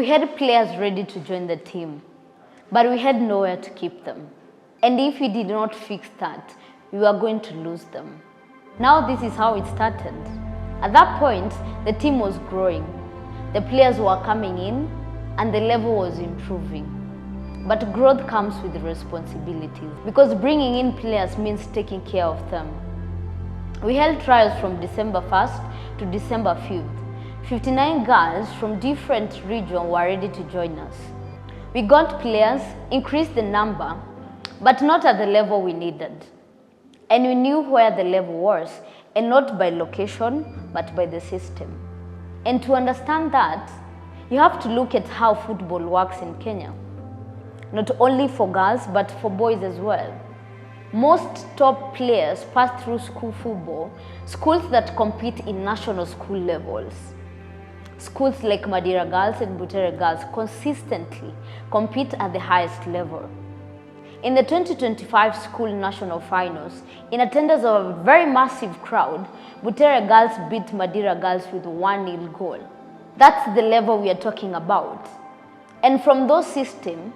We had players ready to join the team, but we had nowhere to keep them. And if we did not fix that, we were going to lose them. Now this is how it started. At that point, the team was growing. The players were coming in and the level was improving. But growth comes with responsibilities because bringing in players means taking care of them. We held trials from December 1st to December 5th. 59 girls from different regions were ready to join us. We got players, increased the number, but not at the level we needed. And we knew where the level was, and not by location, but by the system. And to understand that, you have to look at how football works in Kenya. Not only for girls, but for boys as well. Most top players pass through school football, schools that compete in national school levels. Schools like Madira Girls and Butere Girls consistently compete at the highest level. In the 2025 school national finals, in attendance of a very massive crowd, Butere Girls beat Madira Girls with 1-0 goal. That's the level we are talking about. And from those systems,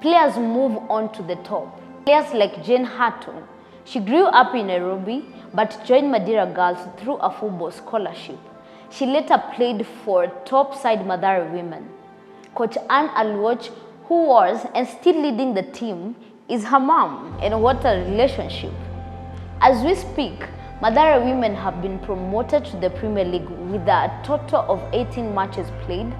players move on to the top. Players like Jane Hatton, she grew up in Nairobi but joined Madira Girls through a football scholarship. She later played for top side Mathare women. Coach Anne Aluoch, who was and still leading the team, is her mom, and what a relationship. As we speak, Mathare women have been promoted to the Premier League with a total of 18 matches played,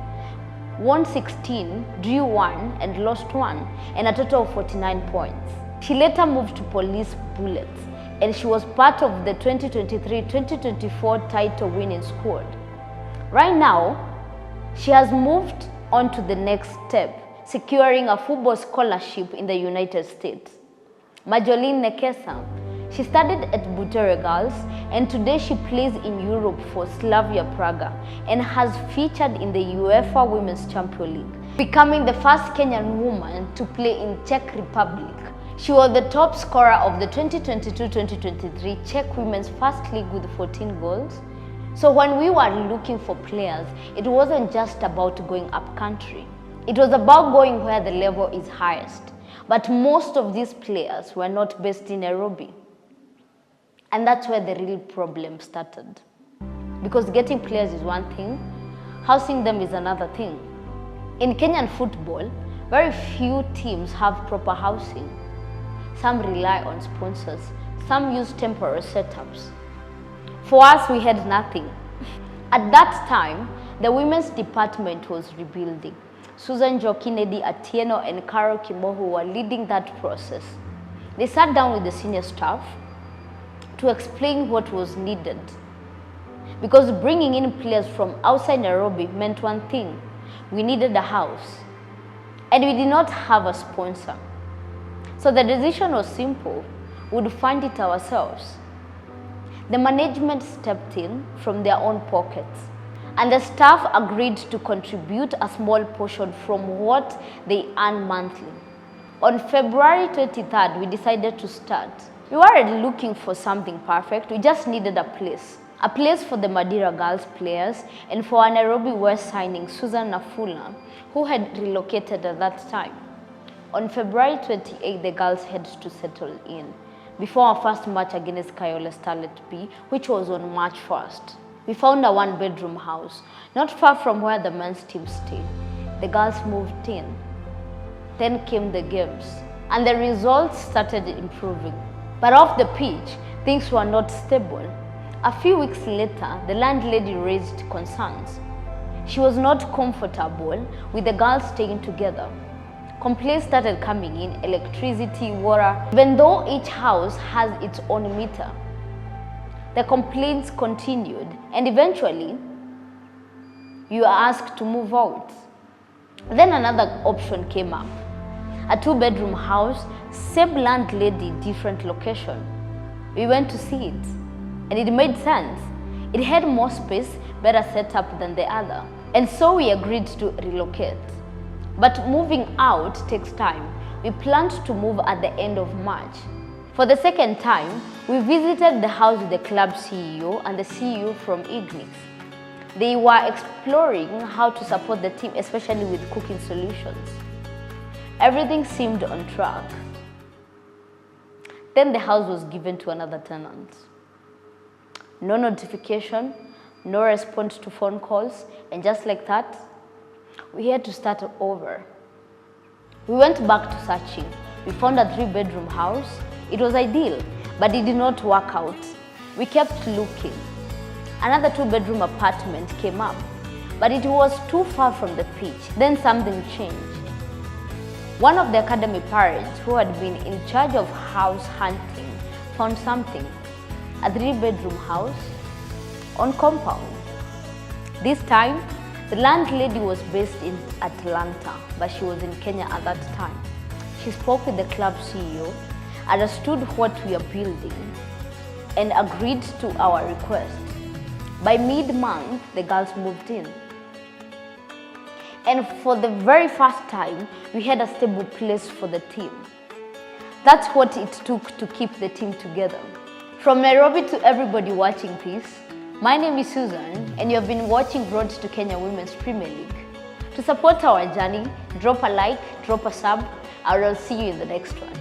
won 16, drew 1 and lost 1, and a total of 49 points. She later moved to Police Bullets, and she was part of the 2023-2024 title winning squad. Right now, she has moved on to the next step, securing a football scholarship in the United States. Majolene Nekesa, she studied at Butere Girls, and today she plays in Europe for Slavia Praga and has featured in the UEFA Women's Champions League, becoming the first Kenyan woman to play in Czech Republic. She was the top scorer of the 2022-2023 Czech Women's First League with 14 goals. So when we were looking for players, it wasn't just about going up country. It was about going where the level is highest. But most of these players were not based in Nairobi. And that's where the real problem started. Because getting players is one thing, housing them is another thing. In Kenyan football, very few teams have proper housing. Some rely on sponsors, some use temporary setups. For us, we had nothing. At that time, the women's department was rebuilding. Susan Joki, Neddy Atieno, and Carol Kimohu were leading that process. They sat down with the senior staff to explain what was needed. Because bringing in players from outside Nairobi meant one thing: we needed a house. And we did not have a sponsor. So the decision was simple: we'd fund it ourselves. The management stepped in from their own pockets, and the staff agreed to contribute a small portion from what they earn monthly. On February 23rd, we decided to start. We weren't looking for something perfect, we just needed a place. A place for the Madira Girls players and for our Nairobi West signing Susan Nafula, who had relocated at that time. On February 28th, the girls had to settle in before our first match against Kahawa Starlets B, which was on March 1st. We found a one-bedroom house, not far from where the men's team stayed. The girls moved in. Then came the games, and the results started improving. But off the pitch, things were not stable. A few weeks later, the landlady raised concerns. She was not comfortable with the girls staying together. Complaints started coming in: electricity, water, even though each house has its own meter. The complaints continued, and eventually, you are asked to move out. Then another option came up: a two-bedroom house, same landlady, different location. We went to see it, and it made sense. It had more space, better setup than the other, and so we agreed to relocate. But moving out takes time. We planned to move at the end of March. For the second time, we visited the house with the club CEO and the CEO from Ignis. They were exploring how to support the team, especially with cooking solutions. Everything seemed on track. Then the house was given to another tenant. No notification, no response to phone calls, and just like that, we had to start over. We went back to searching. We found a 3-bedroom house. It was ideal, but it did not work out. We kept looking. Another 2-bedroom apartment came up, but it was too far from the pitch. Then something changed. One of the academy parents who had been in charge of house hunting found something, a 3-bedroom house on compound. This time, the landlady was based in Atlanta, but she was in Kenya at that time. She spoke with the club CEO, understood what we are building, and agreed to our request. By mid-month, the girls moved in. And for the very first time, we had a stable place for the team. That's what it took to keep the team together. From Nairobi to everybody watching, please. My name is Susan, and you have been watching Road to Kenya Women's Premier League. To support our journey, drop a like, drop a sub, and I'll see you in the next one.